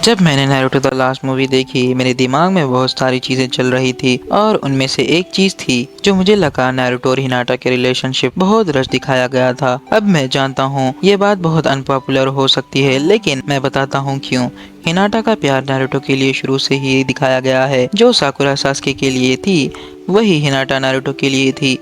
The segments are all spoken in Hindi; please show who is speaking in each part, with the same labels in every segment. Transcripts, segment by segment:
Speaker 1: जब मैंने नारुतो द लास्ट मूवी देखी, मेरे दिमाग में बहुत सारी चीजें चल रही थी और उनमें से एक चीज थी जो मुझे लगा नारुतो और हिनाटा के रिलेशनशिप बहुत रश दिखाया गया था। अब मैं जानता हूँ ये बात बहुत अनपॉपुलर हो सकती है, लेकिन मैं बताता हूँ क्यों। हिनाटा का प्यार नारुतो के लिए शुरू से ही दिखाया गया है। जो साकुरा सास्के के लिए थी, वही हिनाटा नारुतो के लिए थी।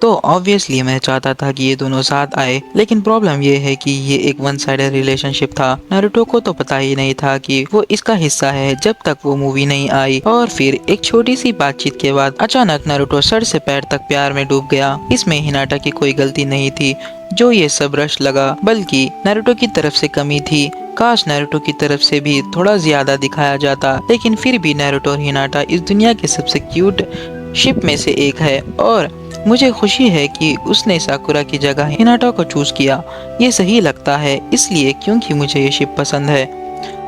Speaker 1: तो ऑब्वियसली मैं चाहता था कि ये दोनों साथ आए, लेकिन प्रॉब्लम ये है कि ये एक वन साइडेड रिलेशनशिप था। नारुतो को तो पता ही नहीं था कि वो इसका हिस्सा है जब तक वो मूवी नहीं आई, और फिर एक छोटी सी बातचीत के बाद अचानक नारुतो सर से पैर तक प्यार में डूब गया। इसमें हिनाटा की कोई गलती नहीं थी जो ये सब रश लगा, बल्कि नारुतो की तरफ से कमी थी। काश नारुतो की तरफ से भी थोड़ा ज्यादा दिखाया जाता, लेकिन फिर भी नारुतो और हिनाटा इस दुनिया के सबसे क्यूट शिप में से एक है, और मुझे खुशी है कि उसने साकुरा की जगह हिनाटा को चूज किया। ये सही लगता है इसलिए क्योंकि मुझे ये शिप पसंद है।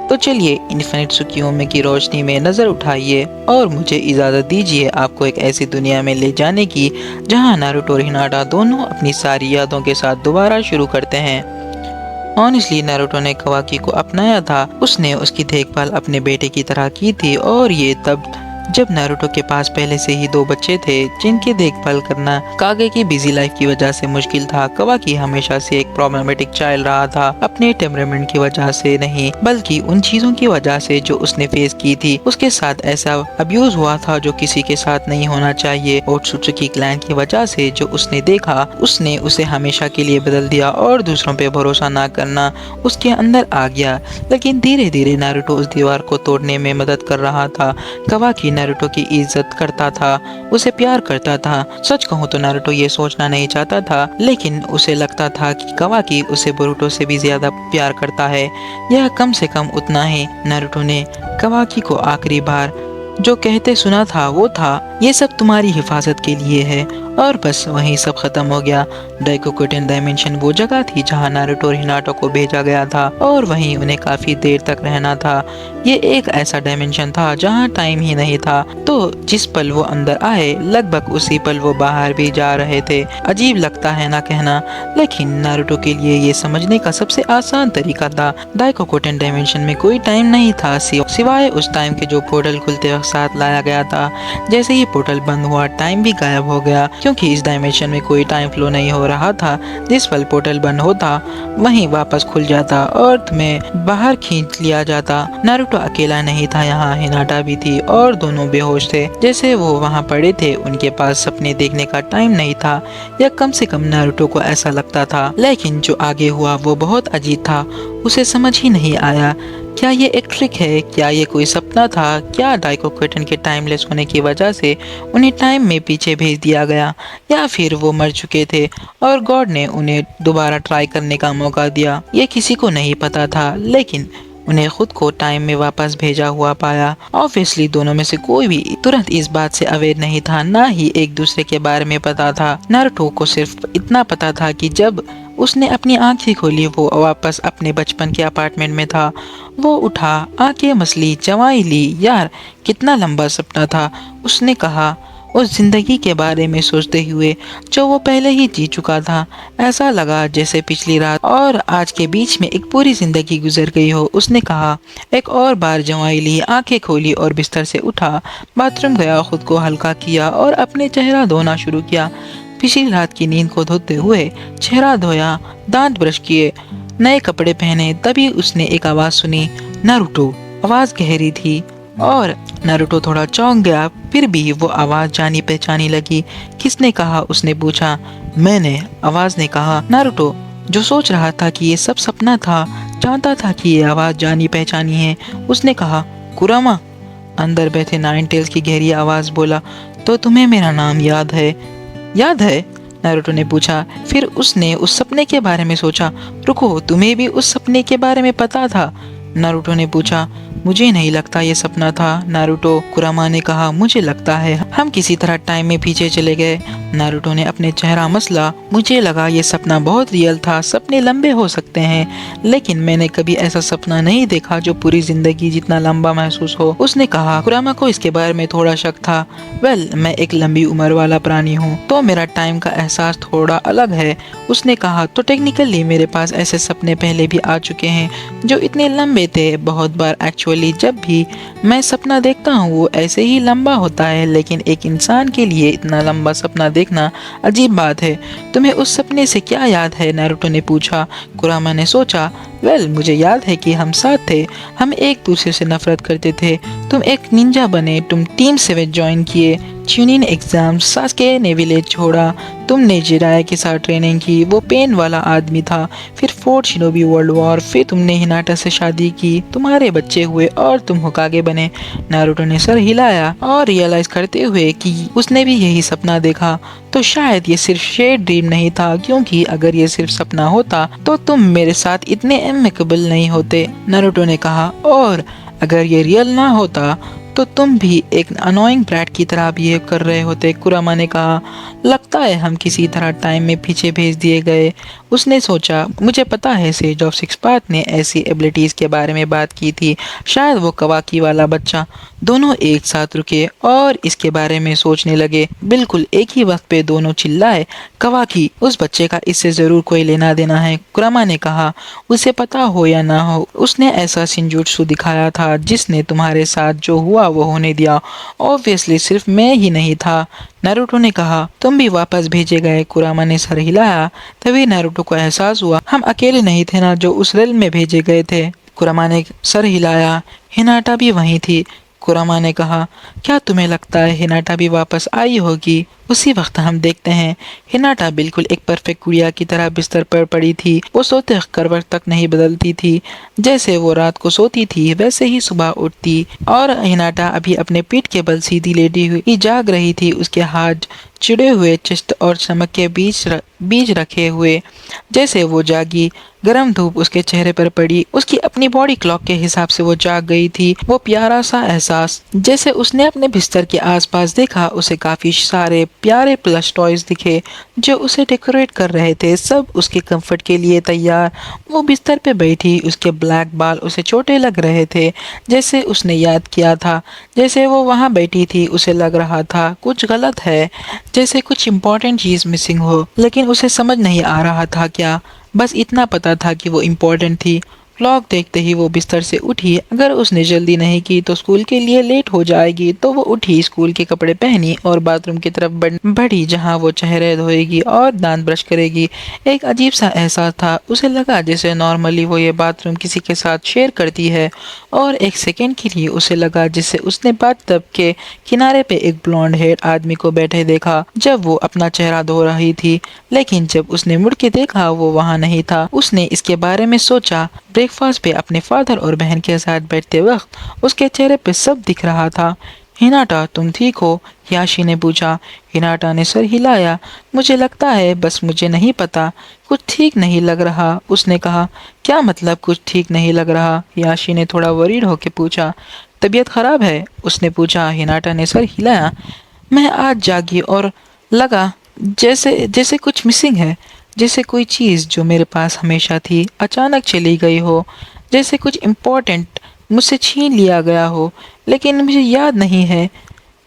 Speaker 1: तो चलिए इन्फिनिट सुकियोमी की रोशनी में नजर उठाइए और मुझे इजाजत दीजिए आपको एक ऐसी दुनिया में ले जाने की जहां नारुतो और हिनाटा दोनों अपनी सारी यादों के साथ दोबारा शुरू करते हैं। ऑनेस्टली नारुतो ने कवाकी को अपनाया था। उसने उसकी देखभाल अपने बेटे की तरह की थी, और ये तब जब नारुतो के पास पहले से ही 2 बच्चे थे जिनकी देखभाल करना कागे की बिजी लाइफ की वजह से मुश्किल था। कवाकी हमेशा से एक प्रॉब्लमेटिक चाइल्ड रहा था, अपने टेम्परामेंट की वजह से नहीं, बल्कि उन चीजों की वजह से जो उसने फेस की थी। उसके साथ ऐसा अब्यूज हुआ था जो किसी के साथ नहीं होना चाहिए, और सुजुकी क्लैन की वजह से जो उसने देखा उसने उसे हमेशा के लिए बदल दिया, और दूसरों पे भरोसा ना करना उसके अंदर आ गया। लेकिन धीरे धीरे नारुतो उस दीवार को तोड़ने में मदद कर रहा था। कवाकी नारुतो की इज्जत करता था, उसे प्यार करता था। सच कहूँ तो नारुतो ये सोचना नहीं चाहता था, लेकिन उसे लगता था कि कवाकी उसे बोरुतो से भी ज्यादा प्यार करता है, या कम से कम उतना ही। नारुतो ने कवाकी को आखिरी बार जो कहते सुना था वो था, ये सब तुम्हारी हिफाजत के लिए है, और बस वहीं सब खत्म हो गया। डाइकोकुटेन डायमेंशन वो जगह थी जहां नारुतो और हिनाटा को भेजा गया था, और वहीं उन्हें काफी देर तक रहना था। ये एक ऐसा डायमेंशन था जहां टाइम ही नहीं था, तो जिस पल वो अंदर आए लगभग उसी पल वो बाहर भी जा रहे थे। अजीब लगता है ना कहना, लेकिन नारुतो के लिए ये समझने का सबसे आसान तरीका था। डाइकोकुटेन डायमेंशन में कोई टाइम नहीं था सिवाय उस टाइम के जो पोर्टल खुलते वक्त साथ लाया गया था। जैसे ही पोर्टल बंद हुआ टाइम भी गायब हो गया, क्योंकि इस डायमेंशन में कोई टाइम फ्लो नहीं हो रहा था। जिस पल पोर्टल बंद होता वहीं वापस खुल जाता और तुम्हें बाहर खींच लिया जाता। नारुतो अकेला नहीं था, यहाँ हिनाटा भी थी, और दोनों बेहोश थे। जैसे वो वहाँ पड़े थे, उनके पास सपने देखने का टाइम नहीं था, या कम से कम नारुतो को ऐसा लगता था। लेकिन जो आगे हुआ वो बहुत अजीब था, उसे समझ ही नहीं आया। क्या ये एक ट्रिक है? क्या ये कोई सपना था? क्या डाइकोकुटेन के टाइमलेस होने की वजह से उन्हें टाइम में पीछे भेज दिया गया, या फिर वो मर चुके थे और गॉड ने उन्हें दोबारा ट्राई करने का मौका दिया? ये किसी को नहीं पता था, लेकिन उन्हें खुद को टाइम में वापस भेजा हुआ पाया। ऑब्वियसली दोनों में से कोई भी तुरंत इस बात से अवेयर नहीं था, ना ही एक दूसरे के बारे में पता था। नारुतो को सिर्फ इतना पता था कि जब उसने अपनी आंखें खोली वो वापस अपने बचपन के अपार्टमेंट में था। वो उठा, आंखें मसली, जवाई ली। यार कितना लंबा सपना था, उसने कहा, उस जिंदगी के बारे में सोचते हुए जो वो पहले ही जी चुका था। ऐसा लगा जैसे पिछली रात और आज के बीच में एक पूरी जिंदगी गुजर गई हो। उसने कहा, एक और बार जवाई ली, आंखें खोली और बिस्तर से उठा, बाथरूम गया, खुद को हल्का किया और अपने चेहरा धोना शुरू किया। पिछली रात की नींद को धोते हुए चेहरा धोया, दांत ब्रश किए, नए कपड़े पहने। तभी उसने एक आवाज सुनी, नारुतो। आवाज गहरी थी और नारुतो थोड़ा चौंक गया, फिर भी वो आवाज जानी पहचानी लगी। किसने कहा? उसने पूछा। मैंने, आवाज ने कहा। नारुतो जो सोच रहा था कि ये सब सपना था, जानता था कि ये आवाज जानी पहचानी है। उसने कहा, कुरामा। अंदर बैठे नाइन टेल्स की गहरी आवाज बोला, तो तुम्हें मेरा नाम याद है? याद है? नारुतो ने पूछा। फिर उसने उस सपने के बारे में सोचा। रुको, तुम्हें भी उस सपने के बारे में पता था? नारुतो ने पूछा। मुझे नहीं लगता ये सपना था, नारुतो। कुरामा ने कहा, मुझे लगता है हम किसी तरह टाइम में पीछे चले गए। नारुतो ने अपने चेहरा मसला। मुझे लगा ये सपना बहुत रियल था। सपने लंबे हो सकते हैं, लेकिन मैंने कभी ऐसा सपना नहीं देखा जो पूरी जिंदगी जितना लंबा महसूस हो। उसने कहा। कुरामा को इसके बारे में थोड़ा शक था। मैं एक लंबी उम्र वाला प्राणी हूँ, तो मेरा टाइम का एहसास थोड़ा अलग है। उसने कहा, तो टेक्निकली मेरे पास ऐसे सपने पहले भी आ चुके हैं जो इतने लंबे थे। बहुत बार एक्चुअल एक्चुअली जब भी मैं सपना देखता हूँ वो ऐसे ही लंबा होता है, लेकिन एक इंसान के लिए इतना लंबा सपना देखना अजीब बात है। तुम्हें उस सपने से क्या याद है? नारुतो ने पूछा। कुरामा ने सोचा, मुझे याद है कि हम साथ थे, हम एक दूसरे से नफरत करते थे। तुम एक निंजा बने, तुम टीम 7 ज्वाइन किए, च्यूनिन एग्जाम, सास्के ने विलेज छोड़ा, तुमने जिराया के साथ ट्रेनिंग की, वो पेन वाला आदमी था, फिर फोर्थ शिनोबी वर्ल्ड वॉर, फिर तुमने हिनाटा से शादी की, तुम्हारे बच्चे हुए और तुम होकागे बने। नारुतो ने सर हिलाया और रियलाइज करते हुए कि उसने भी यही सपना देखा। तो शायद ये सिर्फ शेड ड्रीम नहीं था, क्योंकि अगर ये सिर्फ सपना होता तो तुम मेरे साथ इतने एमिकेबल नहीं होते, नारुतो ने कहा। और अगर ये रियल ना होता तो तुम भी एक अनोइंग ब्रैट की तरह बिहेव कर रहे होते, कुरामा ने कहा। लगता है हम किसी तरह टाइम में पीछे भेज दिए गए, उसने सोचा। मुझे पता है सेज ऑफ सिक्स पाथ ने ऐसी एबिलिटीज के बारे में बात की थी, शायद वो कवाकी वाला बच्चा। दोनों एक साथ रुके और इसके बारे में सोचने लगे। बिल्कुल एक ही वक्त पे दोनों चिल्लाए, कवाकी, उस बच्चे का इससे जरूर कोई लेना देना है, कुरामा ने कहा। उसे पता हो या ना हो, उसने ऐसा शिंजुत्सु दिखाया था जिसने तुम्हारे साथ जो हुआ वो होने दिया। ऑब्वियसली सिर्फ मैं ही नहीं था, नारुतो ने कहा। तुम भी वापस भेजे गए, कुरामा ने सर हिलाया। तभी नारुतो को एहसास हुआ, हम अकेले नहीं थे ना जो उस रेल में भेजे गए थे। कुरामा ने सर हिलाया। हिनाटा भी वहीं थी, कुरामा ने कहा। क्या तुम्हें लगता है हिनाटा भी वापस आई होगी? उसी वक्त हम देखते हैं हिनाटा बिल्कुल एक परफेक्ट गुड़िया की तरह बिस्तर पर पड़ी थी। वो सोते करवट तक नहीं बदलती थी, जैसे वो रात को सोती थी वैसे ही सुबह उठती। और हिनाटा अभी अपने पीठ के बल सीधी लेटी हुई जाग रही थी, उसके हाथ चिड़े हुए चेस्ट और स्टमक के बीच रखे हुए। जैसे वो जागी, गर्म धूप उसके चेहरे पर पड़ी। उसकी अपनी बॉडी क्लॉक के हिसाब से वो जाग गई थी। वो प्यारा सा एहसास जैसे उसने अपने बिस्तर के आसपास देखा। उसे काफी सारे प्यारे प्लस टॉयज दिखे जो उसे डेकोरेट कर रहे थे, सब उसके कंफर्ट के लिए तैयार। वो बिस्तर पे बैठी, उसके ब्लैक बाल उसे छोटे लग रहे थे, जैसे उसने याद किया था। जैसे वो वहाँ बैठी थी उसे लग रहा था कुछ गलत है, जैसे कुछ इम्पोर्टेंट चीज मिसिंग हो, लेकिन उसे समझ नहीं आ रहा था क्या। बस इतना पता था कि वो इम्पोर्टेंट थी। क्लॉक देखते ही वो बिस्तर से उठी। अगर उसने जल्दी नहीं की तो स्कूल के लिए लेट हो जाएगी। तो वो उठी, स्कूल के कपड़े पहनी और बाथरूम की तरफ बढ़ी, जहाँ वो चेहरे धोएगी और दांत ब्रश करेगी। एक अजीब सा एहसास था, उसे लगा जैसे नॉर्मली वो ये बाथरूम किसी के साथ शेयर करती है। और एक सेकेंड के लिए उसे लगा जैसे उसने बाथटब के किनारे पे एक ब्लॉन्ड हेयर आदमी को बैठे देखा जब वो अपना चेहरा धो रही थी। लेकिन जब उसने मुड़ के देखा वो वहाँ नहीं था। उसने इसके बारे में सोचा। ब्रेकफास्ट पे अपने फादर और बहन के साथ बैठते वक्त उसके चेहरे पे सब दिख रहा था। हिनाटा, तुम ठीक हो? याशी ने पूछा। हिनाटा ने सर हिलाया। मुझे लगता है, बस मुझे नहीं पता, कुछ ठीक नहीं लग रहा, उसने कहा। क्या मतलब कुछ ठीक नहीं लग रहा? याशी ने थोड़ा वरीड होकर पूछा। तबीयत खराब है? उसने पूछा। हिनाटा ने सर हिलाया। मैं आज जागी और लगा जैसे जैसे कुछ मिसिंग है, जैसे कोई चीज़ जो मेरे पास हमेशा थी अचानक चली गई हो, जैसे कुछ इम्पोर्टेंट मुझसे छीन लिया गया हो, लेकिन मुझे याद नहीं है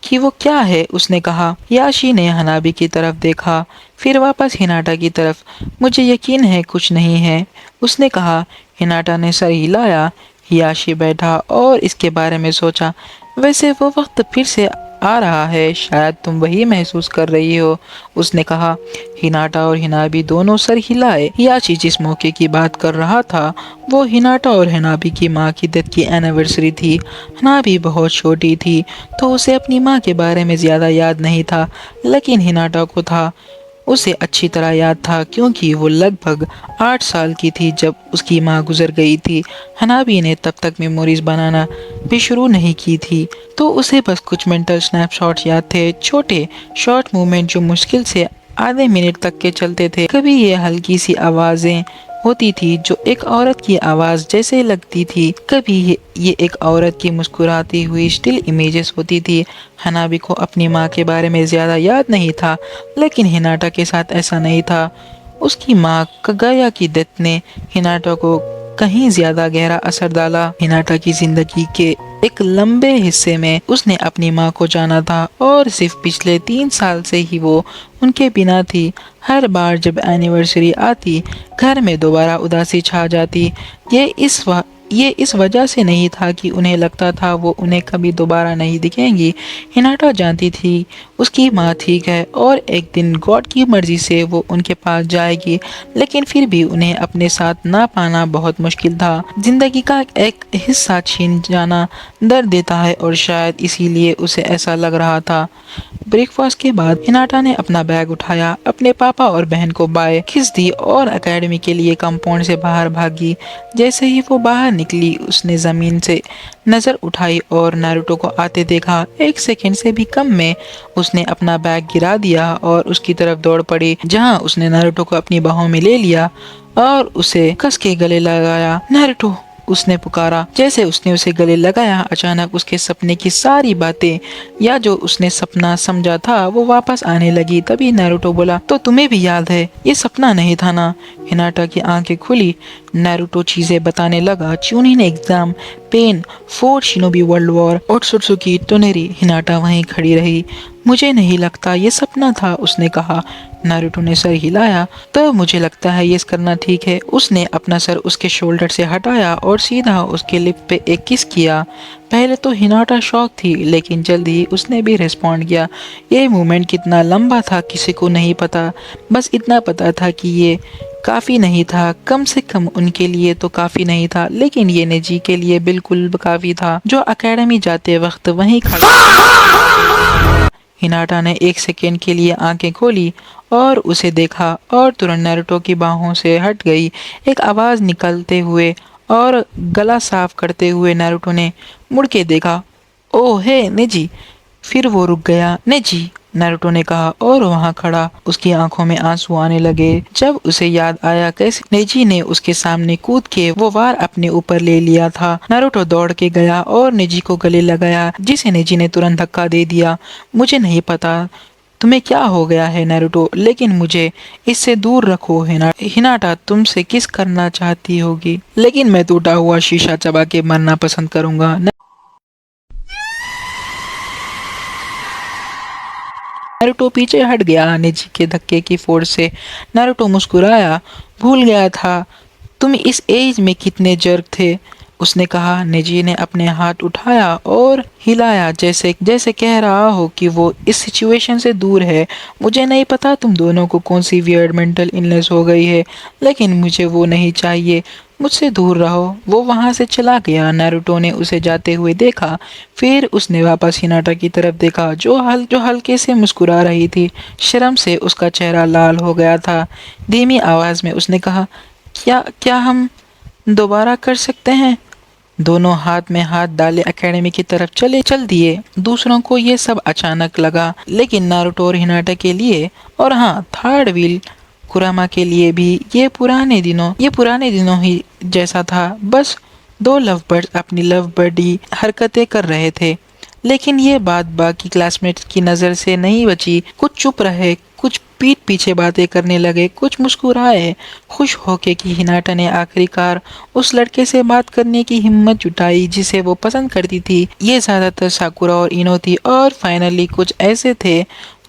Speaker 1: कि वो क्या है, उसने कहा। याशी ने हनाबी की तरफ देखा, फिर वापस हिनाटा की तरफ। मुझे यकीन है कुछ नहीं है, उसने कहा। हिनाटा ने सर हिलाया। याशी बैठा और इसके बारे में सोचा। वैसे वो वक्त फिर से आ रहा है, शायद तुम वही महसूस कर रही हो, उसने कहा। हिनाटा और हिनाबी दोनों सर हिलाए। याशी जिस मौके की बात कर रहा था वो हिनाटा और हिनाबी की माँ की डेथ की एनिवर्सरी थी। हिनाबी बहुत छोटी थी तो उसे अपनी माँ के बारे में ज़्यादा याद नहीं था, लेकिन हिनाटा को था। उसे अच्छी तरह याद था क्योंकि वो लगभग 8 साल की थी जब उसकी माँ गुजर गई थी। हनाबी ने तब तक मेमोरीज बनाना भी शुरू नहीं की थी, तो उसे बस कुछ मेंटल स्नैपशॉट्स याद थे, छोटे शॉर्ट मूवमेंट जो मुश्किल से आधे मिनट तक के चलते थे। कभी ये हल्की सी आवाज़ें होती थी जो एक औरत की आवाज़ जैसे लगती थी, कभी ये एक औरत की मुस्कुराती हुई स्टिल इमेजेस होती थी। हनाबी को अपनी माँ के बारे में ज़्यादा याद नहीं था, लेकिन हिनाटा के साथ ऐसा नहीं था। उसकी माँ कगाया की डेथ ने हिनाटा को कहीं ज़्यादा गहरा असर डाला। हिनाटा की ज़िंदगी के एक लंबे हिस्से में उसने अपनी माँ को जाना था और सिर्फ पिछले 3 साल से ही वो उनके बिना थी। हर बार जब एनिवर्सरी आती घर में दोबारा उदासी छा जाती। ये ये इस वजह से नहीं था कि उन्हें लगता था वो उन्हें कभी दोबारा नहीं दिखेंगी। हिनाटा जानती थी उसकी माँ ठीक है और एक दिन गॉड की मर्जी से वो उनके पास जाएगी, लेकिन फिर भी उन्हें अपने साथ ना पाना बहुत मुश्किल था। जिंदगी का एक हिस्सा छीन जाना दर्द देता है और शायद इसीलिए उसे ऐसा लग रहा था। ब्रेकफास्ट के बाद हिनाटा ने अपना बैग उठाया, अपने पापा और बहन को बाय खींच दी और एकेडमी के लिए कंपाउंड से बाहर भागी। जैसे ही वो बाहर निकली उसने जमीन से नजर उठाई और नारुतो को आते देखा। एक सेकंड से भी कम में उसने अपना बैग गिरा दिया और उसकी तरफ दौड़ पड़ी, जहां उसने नारुतो को अपनी बाहों में ले लिया और उसे कस के गले लगाया। नारुतो, उसने पुकारा। जैसे उसने उसे गले लगाया, अचानक उसके सपने की सारी बातें या जो उसने सपना समझा था वो वापस आने लगी। तभी नारुतो बोला, तो तुम्हें भी याद है ये सपना नहीं था ना? हिनाटा की आंखें खुली। नारुतो चीजें बताने लगा। Chunin exam, Pain, fourth shinobi world war, Otsutsuki Toneri. Hinata वहीं खड़ी रही। मुझे नहीं लगता ये सपना था, उसने कहा। नारुतो ने सर हिलाया। तो मुझे लगता है ये करना ठीक है। उसने अपना सर उसके शोल्डर से हटाया और सीधा उसके लिप पे एक किस किया। पहले तो हिनाटा शॉक थी, लेकिन जल्द ही उसने भी रिस्पॉन्ड किया। ये मूवमेंट कितना लंबा था किसी को नहीं पता, बस इतना पता था कि ये काफ़ी नहीं था, कम से कम उनके लिए तो काफ़ी नहीं था, लेकिन ये नेजी के लिए बिल्कुल काफ़ी था, जो एकेडमी जाते वक्त वहीं खड़ा। हिनाटा ने एक सेकेंड के लिए आंखें खोली और उसे देखा और तुरंत नारुतो की बाहों से हट गई। एक आवाज़ निकलते हुए और गला साफ करते हुए नारुतो ने मुड़ के देखा। ओह हे नेजी। फिर वो रुक गया। नेजी, नारुतो ने कहा और वहां खड़ा। उसकी आंखों में आंसू आने लगे जब उसे याद आया कैसे नेजी ने उसके सामने कूद के वो वार अपने ऊपर ले लिया था। नारुतो दौड़ के गया और नेजी को गले लगाया, जिसे नेजी ने तुरंत धक्का दे दिया। मुझे नहीं पता तुम्हें क्या हो गया है नारुतो, लेकिन मुझे इससे दूर रखो। हिनाटा तुमसे किस करना चाहती होगी, लेकिन मैं टूटा हुआ शीशा चबा के मरना पसंद करूंगा। नारुतो पीछे हट गया नेजी के धक्के की फोर्स से। नारुतो मुस्कुराया। भूल गया था तुम इस एज में कितने जर्क थे, उसने कहा। नेजी ने अपने हाथ उठाया और हिलाया, जैसे जैसे कह रहा हो कि वो इस सिचुएशन से दूर है। मुझे नहीं पता तुम दोनों को कौन सी वियर्ड मेंटल इलनेस हो गई है, लेकिन मुझे वो नहीं चाहिए। मुझसे दूर रहो। वो वहां से चला गया। नारुतो ने उसे जाते हुए देखा, फिर उसने वापस हिनाटा की तरफ देखा जो हल्के से मुस्कुरा रही थी। शर्म से उसका चेहरा लाल हो गया था। धीमी आवाज में उसने कहा, क्या क्या हम दोबारा कर सकते हैं? दोनों हाथ में हाथ डाले एकेडमी की तरफ चल दिए। दूसरों को ये सब अचानक लगा, लेकिन नारुतो और हिनाटा के लिए, और हाँ, थर्ड व्हील कुरामा के लिए भी ये पुराने दिनों ही जैसा था। बस दो लव बर्ड्स अपनी लव बर्डी हरकतें कर रहे थे। लेकिन ये बात बाकी क्लासमेट्स की नज़र से नहीं बची। कुछ चुप रहे, कुछ पीठ पीछे बातें करने लगे, कुछ मुस्कुराए, खुश होके कि हिनाटा ने आखिरकार उस लड़के से बात करने की हिम्मत जुटाई जिसे वो पसंद करती थी। ये ज़्यादातर साकुरा और इनो थी, और फाइनली कुछ ऐसे थे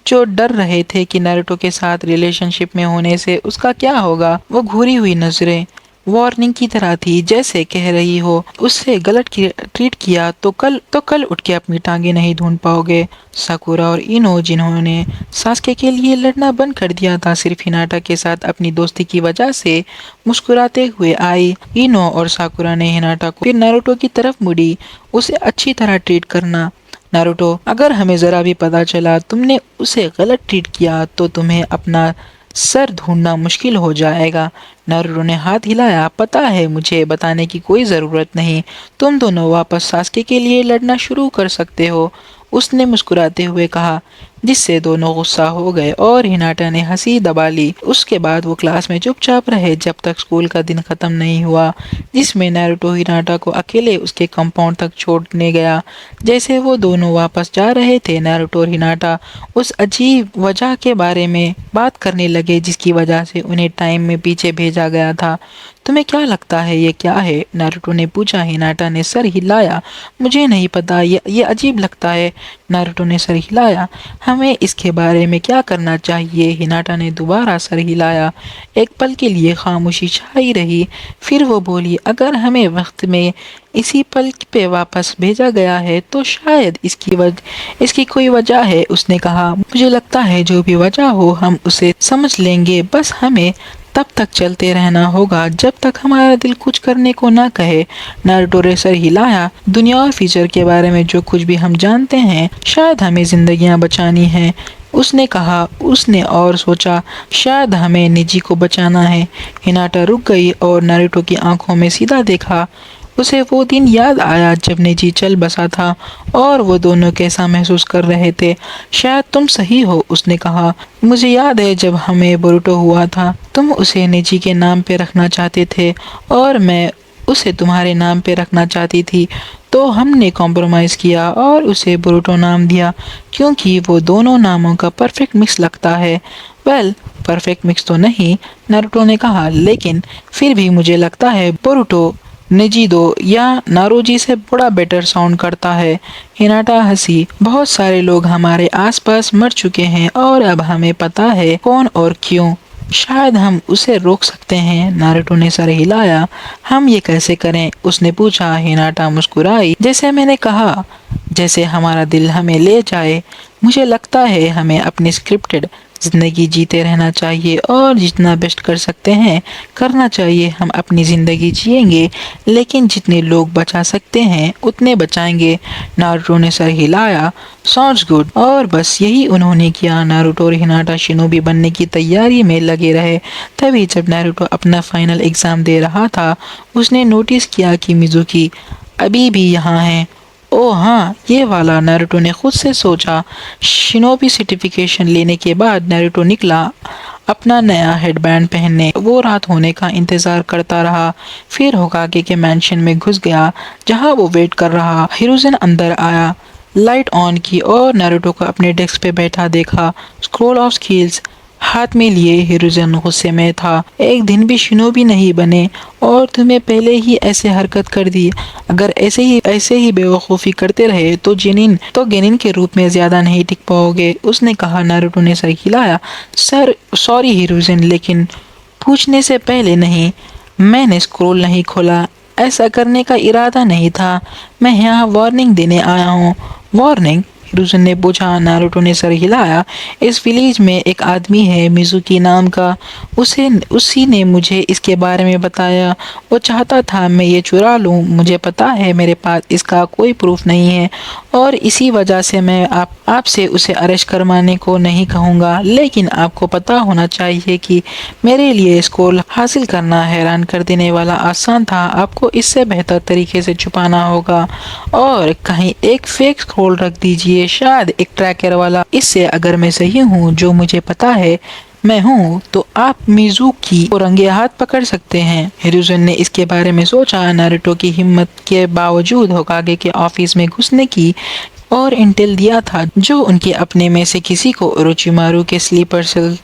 Speaker 1: जो डर रहे थे कि नारुतो के साथ रिलेशनशिप में होने से उसका क्या होगा। वो घूरी हुई नजरें वार्निंग की तरह थी, जैसे कह रही हो उससे गलत ट्रीट किया तो कल उठ के अपनी टांगे नहीं ढूंढ पाओगे। साकुरा और इनो, जिन्होंने सास्के के लिए लड़ना बंद कर दिया था सिर्फ हिनाटा के साथ अपनी दोस्ती की वजह से, मुस्कुराते हुए आई। इनो और साकुरा ने हिनाटा को फिर नारुतो की तरफ मुड़ी। उसे अच्छी तरह ट्रीट करना। नारुतो, अगर हमें जरा भी पता चला तुमने उसे गलत ट्रीट किया तो तुम्हें अपना सर ढूंढना मुश्किल हो जाएगा। नारुतो ने हाथ हिलाया। पता है, मुझे बताने की कोई ज़रूरत नहीं। तुम दोनों वापस सास्के के लिए लड़ना शुरू कर सकते हो, उसने मुस्कुराते हुए कहा, जिससे दोनों गुस्सा हो गए और हिनाटा ने हंसी दबा ली। उसके बाद वो क्लास में चुपचाप रहे जब तक स्कूल का दिन खत्म नहीं हुआ, जिसमें नारुतो हिनाटा को अकेले उसके कंपाउंड तक छोड़ने गया। जैसे वो दोनों वापस जा रहे थे, नारुतो और हिनाटा उस अजीब वजह के बारे में बात करने लगे जिसकी वजह से उन्हें टाइम में पीछे भेजा गया था। तुम्हें क्या लगता है ये क्या है? नारुतो ने पूछा। हिनाटा ने सर हिलाया। मुझे नहीं पता, ये अजीब लगता है। नारुतो ने सर हिलाया। हमें इसके बारे में क्या करना चाहिए? हिनाटा ने दोबारा सर हिलाया। एक पल के लिए खामोशी छाई रही। फिर वो बोली, अगर हमें वक्त में इसी पल पे वापस भेजा गया है तो शायद इसकी कोई वजह है। उसने कहा, मुझे लगता है जो भी वजह हो हम उसे समझ लेंगे। बस हमें तब तक चलते रहना होगा जब तक हमारा दिल कुछ करने को ना कहे। नारुतो ने सर हिलाया। दुनिया और फ्यूचर के बारे में जो कुछ भी हम जानते हैं, शायद हमें जिंदगियां बचानी है। उसने कहा। उसने और सोचा, शायद हमें निजी को बचाना है। हिनाटा रुक गई और नारुतो की आंखों में सीधा देखा। उसे वो दिन याद आया जब निजी चल बसा था और वो दोनों कैसा महसूस कर रहे थे। शायद तुम सही हो, उसने कहा। मुझे याद है जब हमें बोरुटो हुआ था, तुम उसे निजी के नाम पे रखना चाहते थे और मैं उसे तुम्हारे नाम पे रखना चाहती थी। तो हमने कॉम्प्रोमाइज़ किया और उसे बोरुटो नाम दिया क्योंकि वो दोनों नामों का परफेक्ट मिक्स लगता है। वेल, परफेक्ट मिक्स तो नहीं, नारुतो ने कहा, लेकिन फिर भी मुझे लगता है बोरुटो निजिदो या नारोजी से बड़ा बेटर साउंड करता है। हिनाटा हंसी। बहुत सारे लोग हमारे आसपास मर चुके हैं और अब हमें पता है कौन और क्यों। शायद हम उसे रोक सकते हैं। नारुतो ने सर हिलाया। हम ये कैसे करें? उसने पूछा। हिनाटा मुस्कुराई। जैसे मैंने कहा, जैसे हमारा दिल हमें ले जाए। मुझे लगता है हमें अपनी स्क्रिप्टेड जिंदगी जीते रहना चाहिए और जितना बेस्ट कर सकते हैं करना चाहिए। हम अपनी ज़िंदगी जिएंगे, लेकिन जितने लोग बचा सकते हैं उतने बचाएंगे। नारुतो ने सर हिलाया। Sounds good. और बस यही उन्होंने किया। नारुतो और हिनाटा शिनोबी बनने की तैयारी में लगे रहे। तभी जब नारुतो अपना फाइनल एग्ज़ाम दे रहा था, उसने नोटिस किया कि मिजुकी अभी भी यहाँ है। ओह हाँ, ये वाला, नारुतो ने खुद से सोचा। शिनोबी सर्टिफिकेशन लेने के बाद नारुतो निकला अपना नया हेडबैंड पहनने। वो रात होने का इंतज़ार करता रहा। फिर होकागे के मैंशन में घुस गया जहाँ वो वेट कर रहा। हिरुzen अंदर आया, लाइट ऑन की और नारुतो को अपने डेस्क पे बैठा देखा। स्क्रोल ऑफ स्किल्स हाथ में लिए हिरुzen गुस्से में था। एक दिन भी शिनोबी नहीं बने और तुम्हें पहले ही ऐसे हरकत कर दी। अगर ऐसे ही बेवकूफ़ी करते रहे तो गेनिन के रूप में ज़्यादा नहीं टिक पाओगे, उसने कहा। नारुतो ने सर हिलाया। सर सॉरी हिरुzen, लेकिन पूछने से पहले नहीं। मैंने स्क्रोल नहीं खोला, ऐसा करने का इरादा नहीं था। मैं यहाँ वार्निंग देने आया हूँ। वार्निंग? हिरुzen ने पूछा। नारुतो ने सर हिलाया। इस विलेज में एक आदमी है मिजुकी नाम का। उसी ने मुझे इसके बारे में बताया। वो चाहता था मैं ये चुरा लूँ। मुझे पता है मेरे पास इसका कोई प्रूफ नहीं है और इसी वजह से मैं आपसे उसे अरेस्ट करवाने को नहीं कहूँगा, लेकिन आपको पता होना चाहिए कि मेरे लिए स्कोर हासिल करना हैरान कर देने वाला आसान था। आपको इससे बेहतर तरीके से छुपाना होगा और कहीं एक फेक स्क्रोल रख दीजिए, शायद एक ट्रैकर वाला। इससे अगर मैं सही हूँ, जो मुझे पता है मैं हूँ, तो आप मिजुकी को रंगे हाथ पकड़ सकते हैं। हिरुzen ने इसके बारे में सोचा। नारुतो की हिम्मत के बावजूद होकागे के ऑफिस में घुसने की और इंटेल दिया था जो उनके अपने में से किसी को ओरोचिमारू के स्लीपर सेल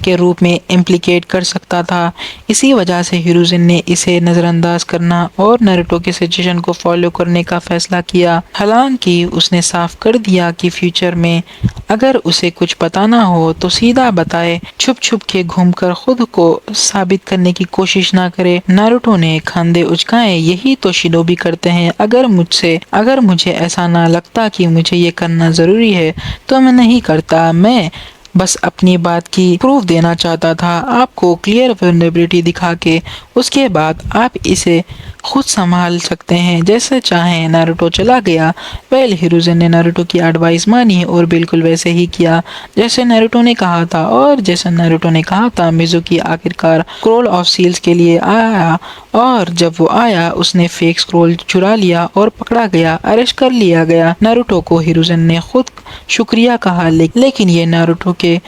Speaker 1: के रूप में इम्प्लिकेट कर सकता था। इसी वजह से हिरुzen ने इसे नज़रअंदाज करना और नारुतो के सजेशन को फॉलो करने का फैसला किया। हालांकि उसने साफ कर दिया कि फ्यूचर में अगर उसे कुछ बताना हो तो सीधा बताए, छुप छुप के घूमकर खुद को साबित करने की कोशिश ना करे। नारुतो ने खांधे उचकाए। यही तो शिनोबी करते हैं। अगर मुझे ऐसा ना लगता कि मुझे ये करना ज़रूरी है तो मैं नहीं करता। मैं बस अपनी बात की प्रूफ देना चाहता था आपको, क्लियर वल्नरेबिलिटी दिखा के। उसके बाद आप इसे खुद संभाल सकते हैं जैसे चाहें। नारुतो चला गया। वेल, हिरुzen ने नारुतो की एडवाइस मानी और बिल्कुल वैसे ही किया जैसे नारुतो ने कहा था। और जैसे नारुतो ने कहा था, मिजुकी आखिरकार स्क्रोल ऑफ सील्स के लिए आया और जब वो आया उसने फेक स्क्रोल चुरा लिया और पकड़ा गया, अरेस्ट कर लिया गया। नारुतो को हिरुzen ने खुद शुक्रिया कहा, लेकिन ये नारुतो के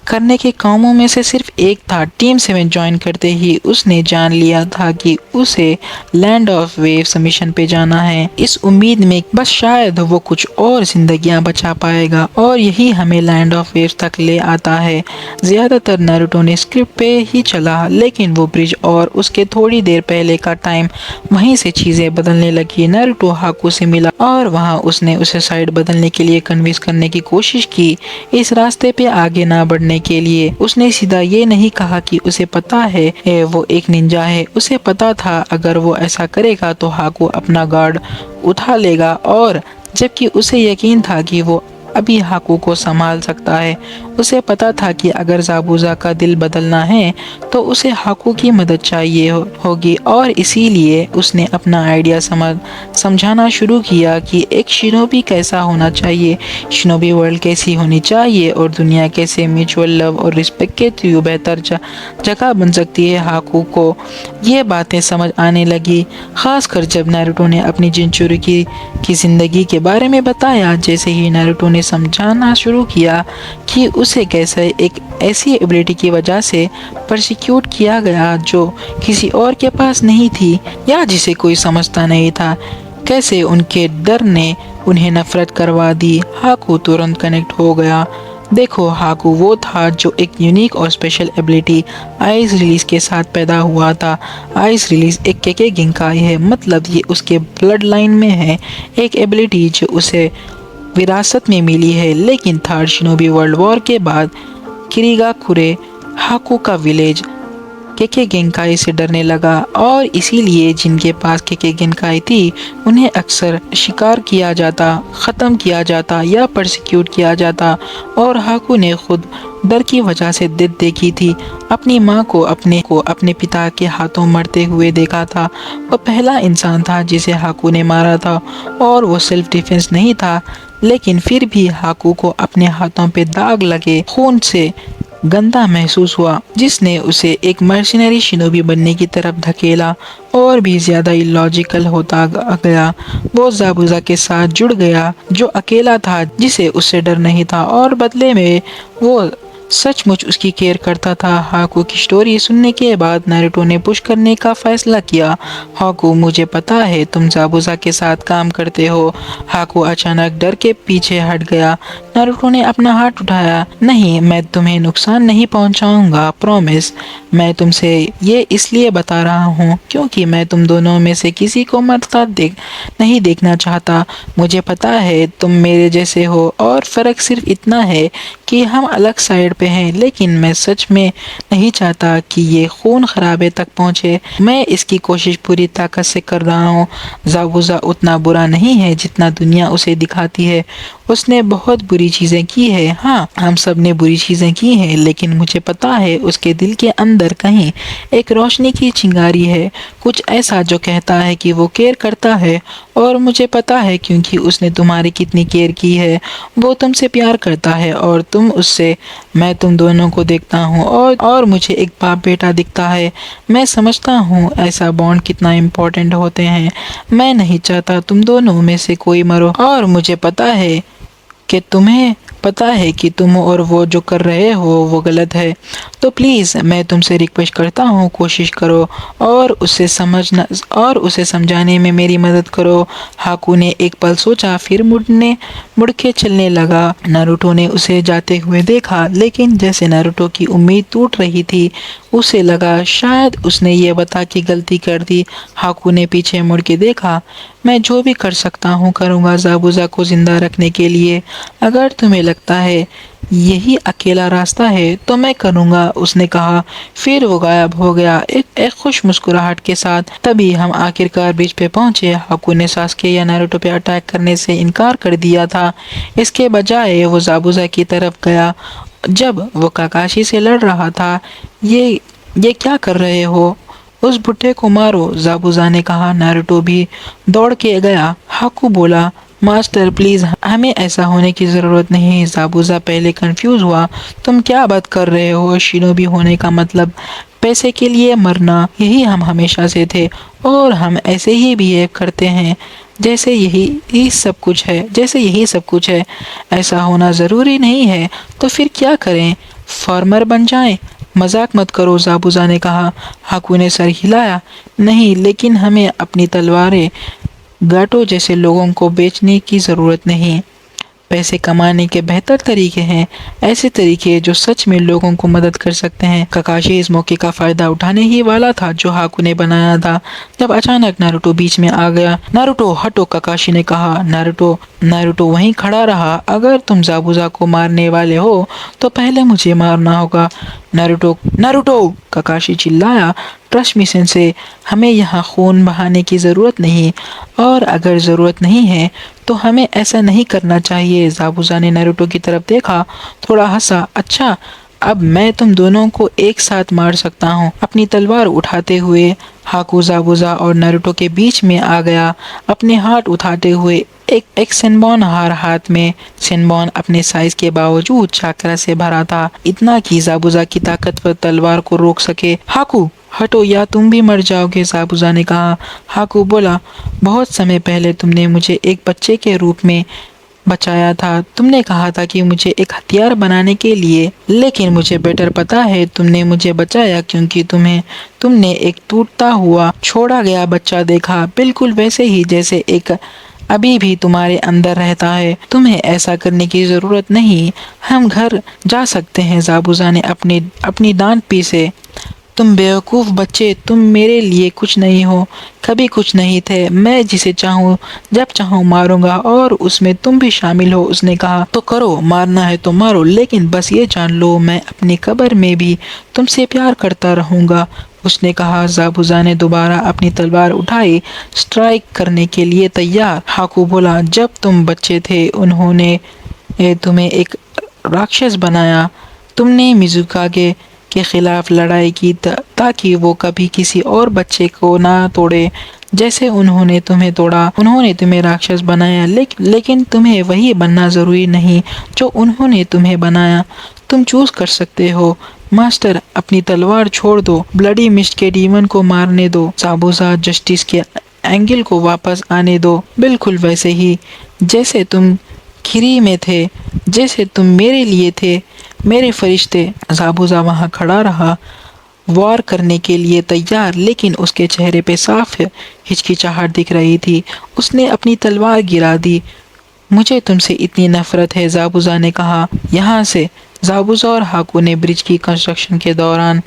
Speaker 1: करने के कामों में से सिर्फ एक था। टीम 7 ज्वाइन करते ही उसने जान लिया था कि उसे लैंड ऑफ वेव्स मिशन पे जाना है, इस उम्मीद में बस शायद वो कुछ और जिंदगियां बचा पाएगा, और यही हमें लैंड ऑफ वेव्स तक ले आता है। ज्यादातर नारुतो ने स्क्रिप्ट पे ही चला, लेकिन वो ब्रिज और उसके थोड़ी देर पहले का टाइम, वहीं से चीजें बदलने लगी। नारुतो हाकू से मिला और वहां उसने उसे साइड बदलने के लिए कन्विंस करने की कोशिश की, इस रास्ते पे आगे ना बढ़ने के लिए। उसने सीधा ये नहीं कहा कि उसे पता है वो एक निंजा है। उसे पता था अगर वो ऐसा करेगा तो हाकू अपना गार्ड उठा लेगा, और जबकि उसे यकीन था कि वो अभी हाकू को संभाल सकता है। उसे पता था कि अगर ज़ाबुज़ा का दिल बदलना है तो उसे हाकू की मदद चाहिए होगी, और इसीलिए उसने अपना आइडिया समझाना शुरू किया कि एक शिनोबी कैसा होना चाहिए, शिनोबी वर्ल्ड कैसी होनी चाहिए, और दुनिया कैसे म्यूचुअल लव और रिस्पेक्ट के थ्रू बेहतर जगह बन सकती है। हाकू को ये बातें समझ आने लगी, खासकर जब नारुतो ने अपनी जिनचुरी की ज़िंदगी के बारे में बताया। जैसे ही नारुतो ने समझाना शुरू किया कि उसे कैसे एक ऐसी एबिलिटी की वजह से परसिक्यूट किया गया जो किसी और के पास नहीं थी, या जिसे कोई समझता नहीं था, कैसे उनके डर ने उन्हें नफरत करवा दी, हाकू तुरंत कनेक्ट हो गया। देखो, हाकू वो था जो एक यूनिक और स्पेशल एबिलिटी आइस रिलीज के साथ पैदा हुआ था। आइस रिलीज एक केके गिंकाई है, मतलब ये उसके ब्लड लाइन में है, एक एबिलिटी जो उसे विरासत में मिली है। लेकिन थर्ड शिनोबी वर्ल्ड वॉर के बाद किरिगाकुरे हाकू का विलेज केके गेंकाई से डरने लगा, और इसीलिए जिनके पास केके गेंकाई थी उन्हें अक्सर शिकार किया जाता, ख़त्म किया जाता या परसिक्यूट किया जाता। और हाकू ने खुद डर की वजह से जिद देखी थी। अपनी माँ को अपने पिता के हाथों मरते हुए देखा था। वो पहला इंसान था जिसे हाकू ने मारा था, और वो सेल्फ डिफेंस नहीं था, लेकिन फिर भी हाकू को अपने हाथों पे दाग लगे खून से गंदा महसूस हुआ, जिसने उसे एक मर्सिनरी शिनोबी बनने की तरफ धकेला। और भी ज्यादा इलॉजिकल होता गया। वो ज़ाबुज़ा के साथ जुड़ गया जो अकेला था, जिसे उससे डर नहीं था, और बदले में वो सचमुच उसकी केयर करता था। हाकू की स्टोरी सुनने के बाद नारुतो ने पुश करने का फैसला किया। हाकू, मुझे पता है तुम ज़ाबुज़ा के साथ काम करते हो। हाकू अचानक डर के पीछे हट गया। नारुतो ने अपना हाथ उठाया। नहीं, मैं तुम्हें नुकसान नहीं पहुंचाऊंगा, प्रॉमिस। मैं तुमसे ये इसलिए बता रहा हूँ क्योंकि मैं तुम दोनों में से किसी को मरता नहीं देखना चाहता। मुझे पता है तुम मेरे जैसे हो, और फ़र्क सिर्फ इतना है कि हम अलग साइड पे हैं, लेकिन मैं सच में नहीं चाहता कि ये खून खराबे तक पहुंचे। मैं इसकी कोशिश पूरी ताकत से कर रहा हूँ। ज़ाबुज़ा उतना बुरा नहीं है जितना दुनिया उसे दिखाती है। उसने बहुत बुरी चीज़ें की है, हाँ, हम सब ने बुरी चीज़ें की हैं, लेकिन मुझे पता है उसके दिल के अंदर कहीं एक रोशनी की चिंगारी है, कुछ ऐसा जो कहता है कि वो केयर करता है। और मुझे पता है क्योंकि उसने तुम्हारी कितनी केयर की है। वो तुमसे प्यार करता है और तुम उससे। मैं तुम दोनों को देखता हूँ और मुझे एक बाप बेटा दिखता है। मैं समझता हूँ ऐसा बॉन्ड कितना इम्पोर्टेंट होते हैं। मैं नहीं चाहता तुम दोनों में से कोई मरो, और मुझे पता है कि तुम्हें पता है कि तुम और वो जो कर रहे हो वो गलत है। तो प्लीज़ मैं तुमसे रिक्वेस्ट करता हूँ, कोशिश करो और उसे समझाने में मेरी मदद करो। हाकू ने एक पल सोचा, फिर मुड़ के चलने लगा। नारुतो ने उसे जाते हुए देखा, लेकिन जैसे नारुतो की उम्मीद टूट रही थी, उसे लगा शायद उसने ये बता के गलती कर दी। हाकू ने पीछे मुड़ के देखा। मैं जो भी कर सकता हूँ करूँगा ज़ाबुज़ा को ज़िंदा रखने के लिए। अगर तुम्हें लगता है यही अकेला रास्ता है तो मैं करूँगा, उसने कहा। फिर वो गायब हो गया एक खुश मुस्कुराहट के साथ। तभी हम आखिरकार बीच पे पहुँचे। हाकू ने सास्के या नारुतो पे अटैक करने से इनकार कर दिया था। इसके बजाय वो ज़ाबुज़ा की तरफ गया जब वो काकाशी से लड़ रहा था। ये क्या कर रहे हो? उस बुढ़े को मारो, ज़ाबुज़ा ने कहा। नारुतो भी दौड़ के गया। हाकू बोला, मास्टर प्लीज़, हमें ऐसा होने की ज़रूरत नहीं। ज़ाबुज़ा पहले कंफ्यूज हुआ। तुम क्या बात कर रहे हो? शिनोबी होने का मतलब पैसे के लिए मरना, यही हम हमेशा से थे, और हम ऐसे ही बिहेव करते हैं जैसे यही सब कुछ है। ऐसा होना ज़रूरी नहीं है, तो फिर क्या करें? फार्मर बन जाएं? मजाक मत करो, जाबुजा ने कहा। हाकू ने सर हिलाया। नहीं, लेकिन हमें अपनी तलवारें गाटो जैसे लोगों को बेचने की ज़रूरत नहीं। पैसे कमाने के बेहतर तरीके हैं, ऐसे तरीके जो सच में लोगों को मदद कर सकते हैं। ककाशी इस मौके का फायदा उठाने ही वाला था जो हाकू ने बनाया था, जब अचानक नारुतो बीच में आ गया। नारुतो हटो, ककाशी ने कहा। नारुतो वहीं खड़ा रहा। अगर तुम जाबुजा को मारने वाले हो तो पहले मुझे मारना होगा। नारुतो नारुतो, ककाशी चिल्लाया। ट्रस्ट मी सेंसे, हमें यहाँ खून बहाने की ज़रूरत नहीं, और अगर ज़रूरत नहीं है तो हमें ऐसा नहीं करना चाहिए। जाबुजा ने नारुतो की तरफ देखा, थोड़ा हंसा। अच्छा, अब मैं तुम दोनों को एक साथ मार सकता हूँ। अपनी तलवार उठाते हुए हाकू जाबुजा और नारुतो के बीच में आ गया, अपने हाथ उठाते हुए। एक सेनबॉन हार हाथ में। सेनबॉन अपने साइज के बावजूद चाकरा से भरा था, इतना कि जाबुजा की ताकतवर तलवार को रोक सके। हाकू हटो या तुम भी मर जाओगे, जाबुजा ने कहा। हाकू बोला, बहुत समय पहले तुमने मुझे एक बच्चे के रूप में बचाया था। तुमने कहा था कि मुझे एक हथियार बनाने के लिए, लेकिन मुझे बेटर पता है तुमने मुझे बचाया क्योंकि तुमने एक टूटता हुआ छोड़ा गया बच्चा देखा, बिल्कुल वैसे ही जैसे एक अभी भी तुम्हारे अंदर रहता है। तुम्हें ऐसा करने की जरूरत नहीं। हम घर जा सकते हैं, जाबुजा ने अपनी दांत पीसे। तुम बेवकूफ़ बच्चे, तुम मेरे लिए कुछ नहीं हो, कभी कुछ नहीं थे। मैं जिसे चाहूँ जब चाहूँ मारूंगा, और उसमें तुम भी शामिल हो। उसने कहा, तो करो, मारना है तो मारो, लेकिन बस ये जान लो मैं अपनी कब्र में भी तुमसे प्यार करता रहूंगा, उसने कहा। जाबुजा ने दोबारा अपनी तलवार उठाई, स्ट्राइक करने के लिए तैयार। हाकू बोला, जब तुम बच्चे थे उन्होंने तुम्हें एक राक्षस बनाया। तुमने मिजुकागे के खिलाफ लड़ाई की ताकि वो कभी किसी और बच्चे को ना तोड़े जैसे उन्होंने तुम्हें तोड़ा। उन्होंने तुम्हें राक्षस बनाया, लेकिन तुम्हें वही बनना जरूरी नहीं जो उन्होंने तुम्हें बनाया। तुम चूज कर सकते हो। मास्टर, अपनी तलवार छोड़ दो, ब्लडी मिस्ट के डीमन को मारने दो। जाबुजा, जस्टिस के एंगल को वापस आने दो, बिल्कुल वैसे ही जैसे तुम खीरी में थे, जैसे तुम मेरे लिए थे, मेरे फरिश्ते। जाबुजा वहां खड़ा रहा, वार करने के लिए तैयार, लेकिन उसके चेहरे पे साफ हिचकिचाहट दिख रही थी। उसने अपनी तलवार गिरा दी। मुझे तुमसे इतनी नफरत है, जाबुजा ने कहा। यहाँ से। जाबुजा और हाकू ने ब्रिज की कंस्ट्रक्शन के दौरान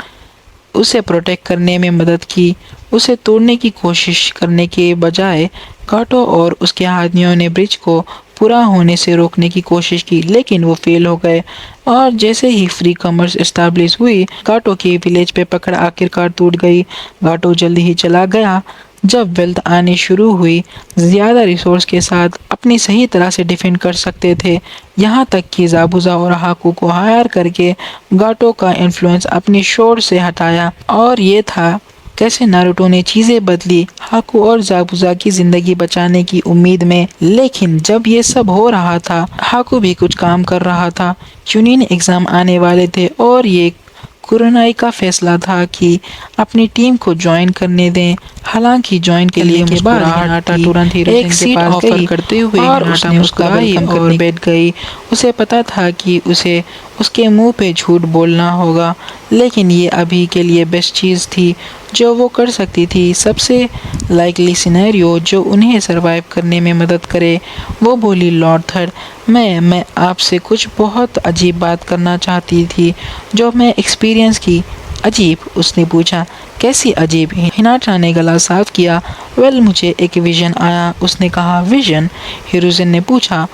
Speaker 1: उसे प्रोटेक्ट करने में मदद की। उसे तोड़ने की कोशिश करने के बजाय काटो और उसके आदमियों ने ब्रिज को पूरा होने से रोकने की कोशिश की, लेकिन वो फेल हो गए। और जैसे ही फ्री कॉमर्स एस्टैब्लिश हुई, गाटो की विलेज पे पकड़ आखिरकार टूट गई। गाटो जल्दी ही चला गया। जब वेल्थ आनी शुरू हुई, ज़्यादा रिसोर्स के साथ अपनी सही तरह से डिफेंड कर सकते थे, यहाँ तक कि जाबुजा और हाकू को हायर करके गाटो का इन्फ्लुएंस अपनी शोर से हटाया। और ये था कैसे नारुतो ने चीजें बदली, हाकू और जाबुजा की जिंदगी बचाने की उम्मीद में। लेकिन जब ये सब हो रहा था, हाकू भी कुछ काम कर रहा था। चुनिन एग्जाम आने वाले थे और ये कुरनाई का फैसला था कि अपनी टीम को ज्वाइन करने दें। हालांकि ज्वाइन के लिए के बाद हिनाटा तुरंत ही एक सीट ऑफर करते हुए और उसने उसका वेलकम करने बैठ गई। उसे पता था कि उसे उसके मुंह पे झूठ बोलना होगा, लेकिन ये अभी के लिए बेस्ट चीज़ थी जो वो कर सकती थी। सबसे लाइकली सिनेरियो जो उन्हें सरवाइव करने में मदद करे। वो बोली, लॉर्ड थर्ड, मैं आपसे कुछ बहुत अजीब बात करना चाहती थी जो मैं एक्सपीरियंस की। अजीब? उसने पूछा। कैसी अजीब? हिनाटा ने गला साफ किया। वेल, मुझे एक विजन आया, उसने कहा। विजन? हिरुzen ने पूछा।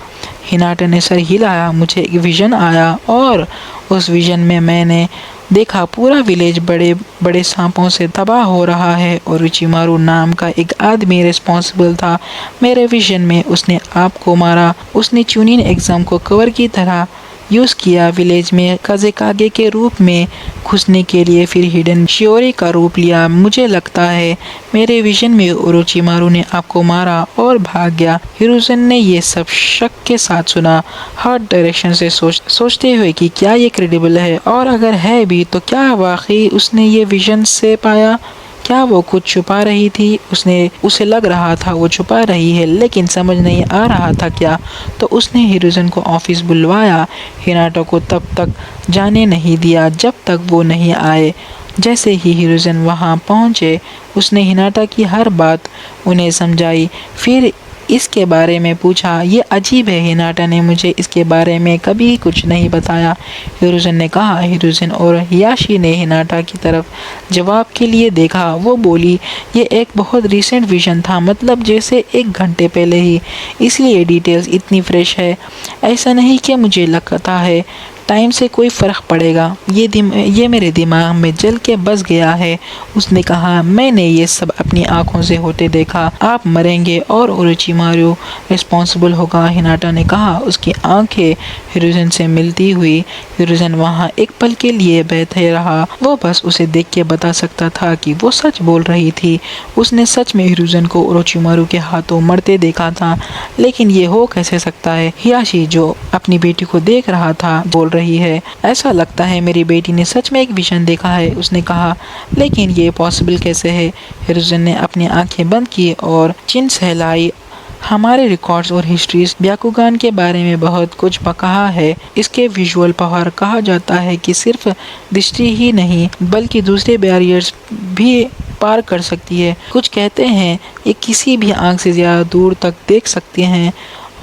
Speaker 1: हिनाटा ने सर हिलाया। मुझे एक विजन आया और उस विजन में मैंने देखा पूरा विलेज बड़े बड़े सांपों से तबाह हो रहा है और उचिमारू नाम का एक आदमी रिस्पॉन्सिबल था। मेरे विजन में उसने आपको मारा। उसने चुनिन एग्जाम को कवर की तरह यूज़ किया, विलेज में काजेकागे के रूप में घुसने के लिए, फिर हिडन शियोरी का रूप लिया। मुझे लगता है मेरे विजन में ओरोचिमारू ने आपको मारा और भाग गया। हिरुzen ने ये सब शक के साथ सुना, हर डायरेक्शन से सोचते हुए कि क्या ये क्रेडिबल है, और अगर है भी तो क्या वाकई उसने ये विजन से पाया। क्या वो कुछ छुपा रही थी? उसे लग रहा था वो छुपा रही है, लेकिन समझ नहीं आ रहा था क्या। तो उसने हिरुzen को ऑफिस बुलवाया। हिनाटा को तब तक जाने नहीं दिया जब तक वो नहीं आए। जैसे ही हिरुzen वहां पहुंचे, उसने हिनाटा की हर बात उन्हें समझाई। फिर इसके बारे में पूछा। ये अजीब है, हिनाटा ने मुझे इसके बारे में कभी कुछ नहीं बताया, हिरुzen ने कहा। हिरुzen और हियाशी ने हिनाटा की तरफ जवाब के लिए देखा। वो बोली, ये एक बहुत रिसेंट विजन था, मतलब जैसे 1 घंटे पहले ही, इसलिए डिटेल्स इतनी फ्रेश है। ऐसा नहीं कि मुझे लगता है टाइम से कोई फ़र्क पड़ेगा। ये मेरे दिमाग में जल के बस गया है। उसने कहा, मैंने ये सब अपनी आंखों से होते देखा। आप मरेंगे और ओरोचिमारू रिस्पॉन्सिबल होगा, हिनाटा ने कहा। उसकी आंखें हिरुzen से मिलती हुई। हिरुzen वहाँ एक पल के लिए बैठे रहा। वो बस उसे देख के बता सकता था कि वो सच बोल रही थी। उसने सच में हिरुzen को ओरोचिमारू के हाथों मरते देखा था। लेकिन ये हो कैसे सकता है? हियाशी, जो अपनी बेटी को देख रहा था, बोल रही है, ऐसा लगता है मेरी बेटी ने सच में एक विजन देखा है, उसने कहा। लेकिन ये पॉसिबल कैसे है? हिरुzen ने अपनी आंखें बंद की और चिन सहलाई। हमारे रिकॉर्ड्स और हिस्ट्रीज ब्याकुगान के बारे में बहुत कुछ कहा है। इसके विजुअल पावर कहा जाता है कि सिर्फ दृष्टि ही नहीं बल्कि दूसरे बैरियर्स भी पार कर सकती है। कुछ कहते हैं ये किसी भी आंख से ज़्यादा दूर तक देख सकते हैं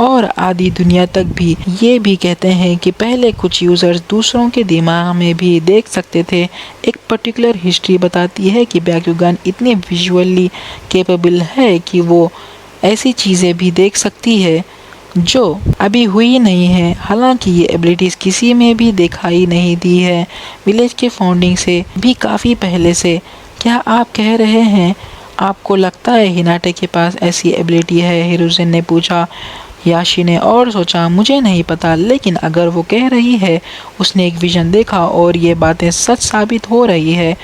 Speaker 1: और आधी दुनिया तक भी। ये भी कहते हैं कि पहले कुछ यूज़र्स दूसरों के दिमाग में भी देख सकते थे। एक पर्टिकुलर हिस्ट्री बताती है कि ब्याकुगान इतनी विजुअली कैपेबल है कि वो ऐसी चीज़ें भी देख सकती है जो अभी हुई नहीं है। हालांकि ये एबिलिटीज़ किसी में भी दिखाई नहीं दी है, विलेज के फाउंडिंग से भी काफ़ी पहले से। क्या आप कह रहे हैं आपको लगता है हिनाटा के पास ऐसी एबिलिटी है? हिरुzen ने पूछा। याशी ने और सोचा, मुझे नहीं पता, लेकिन अगर वो कह रही है उसने एक विजन देखा और ये बातें सच साबित हो रही है,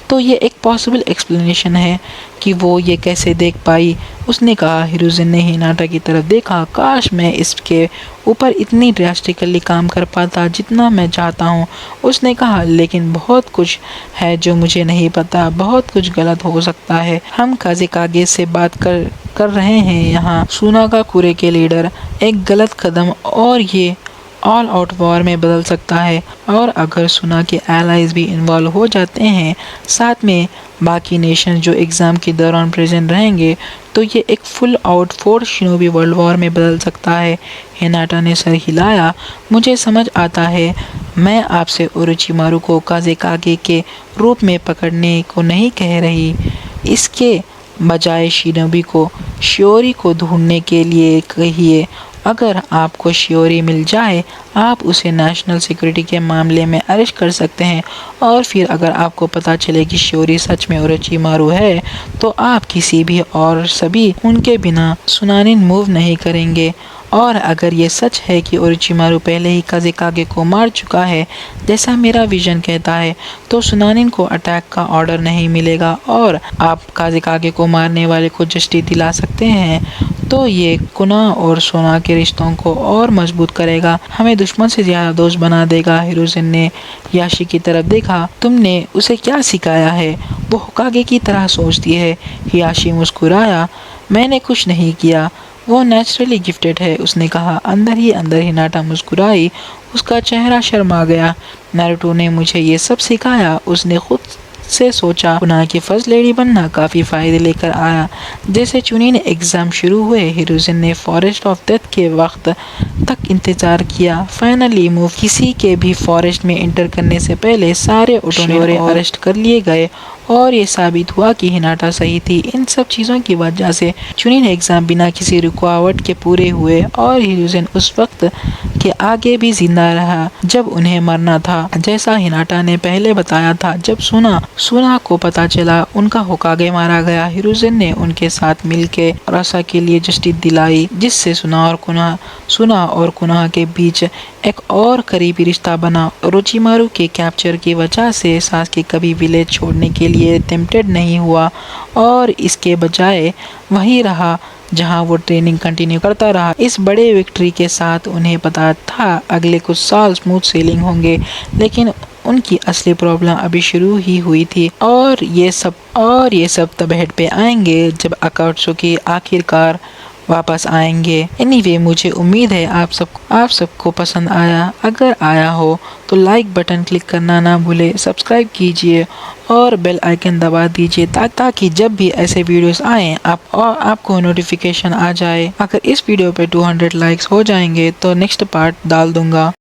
Speaker 1: तो ये एक पॉसिबल एक्सप्लेनेशन है कि वो ये कैसे देख पाई, उसने कहा। हिरुzen ने हिनाटा की तरफ देखा। काश मैं इसके ऊपर इतनी ड्रास्टिकली काम कर पाता जितना मैं चाहता हूँ, उसने कहा। लेकिन बहुत कुछ है जो मुझे नहीं पता, बहुत कुछ गलत हो सकता है। हम काज़ेकागे से बात कर रहे हैं यहाँ। सुनागाकुरे के लीडर एक गलत कदम और ये ऑल आउट वॉर में बदल सकता है। और अगर सुना के एलाइज भी इन्वॉल्व हो जाते हैं, साथ में बाकी नेशन जो एग्ज़ाम के दौरान प्रेजेंट रहेंगे, तो ये एक full out force shinobi world war में बदल सकता है। हिनाटा ने सर हिलाया। मुझे समझ आता है। मैं आपसे ओरोचिमारू को काज़ेकागे के रूप में पकड़ने को नहीं कह रही, इसके बजाय शिनोबी को शियोरी को ढूंढने के लिए कहिए। अगर आपको शियोरी मिल जाए, आप उसे नेशनल सिक्योरिटी के मामले में अरेस्ट कर सकते हैं। और फिर अगर आपको पता चले कि शियोरी सच में ओरोचिमारू है, तो आप किसी भी और सभी उनके बिना सुनानिन मूव नहीं करेंगे। और अगर ये सच है कि ओरोचिमारू पहले ही काज़ेकागे को मार चुका है, जैसा मेरा विजन कहता है, तो सुनानिन को अटैक का ऑर्डर नहीं मिलेगा और आप काज़ेकागे को मारने वाले को जस्टिस दिला सकते हैं। तो ये कुना और सोना के रिश्तों को और मजबूत करेगा, हमें दुश्मन से ज़्यादा दोस्त बना देगा। हिरुzen ने याशी की तरफ देखा। तुमने उसे क्या सिखाया है? वो होकागे की तरह सोचती है। याशी मुस्कुराया। मैंने कुछ नहीं किया, वो नेचुरली गिफ्टेड है, उसने कहा। अंदर ही अंदर हिनाटा मुस्कुराई। उसका चेहरा शर्मा गया। नारुतो ने मुझे ये सब सिखाया, उसने खुद से सोचा। कुना की फर्स्ट लेडी बनना काफ़ी फ़ायदे लेकर आया। जैसे चुनिन एग्ज़ाम शुरू हुए, हिरुzen ने फॉरेस्ट ऑफ डेथ के वक्त तक इंतज़ार किया। Finally move. किसी के भी फॉरेस्ट में एंटर करने से पहले सारे ओटोनोरे अरेस्ट कर लिए गए और ये साबित हुआ कि हिनाटा सही थी। इन सब चीज़ों की वजह से चुनिन एग्ज़ाम बिना किसी रुकावट के पूरे हुए और हिरुzen उस वक्त के आगे भी जिंदा रहा जब उन्हें मरना था, जैसा हिनाटा ने पहले बताया था। जब सुना को पता चला उनका होकागे मारा गया, हिरुzen ने उनके साथ मिलकर रासा के लिए जस्टिस दिलाई, जिससे सुना और कुना के बीच एक और करीबी रिश्ता बना। ओरोचिमारू के कैप्चर की वजह से सासुके कभी विलेज छोड़ने के लिए टेम्प्टेड नहीं हुआ और इसके बजाय वहीं रहा जहां वो ट्रेनिंग कंटिन्यू करता रहा। इस बड़े विक्ट्री के साथ उन्हें पता था अगले कुछ साल स्मूथ सेलिंग होंगे, लेकिन उनकी असली प्रॉब्लम अभी शुरू ही हुई थी और ये सब तब हेड पे आएंगे जब अकात्सुकी आखिरकार वापस आएंगे। एनीवे, मुझे उम्मीद है आप सबको पसंद आया। अगर आया हो तो लाइक बटन क्लिक करना ना भूले, सब्सक्राइब कीजिए और बेल आइकन दबा दीजिए ताकि जब भी ऐसे वीडियोस आएँ आपको नोटिफिकेशन आ जाए। अगर इस वीडियो पे 200 लाइक्स हो जाएंगे तो नेक्स्ट पार्ट डाल दूंगा।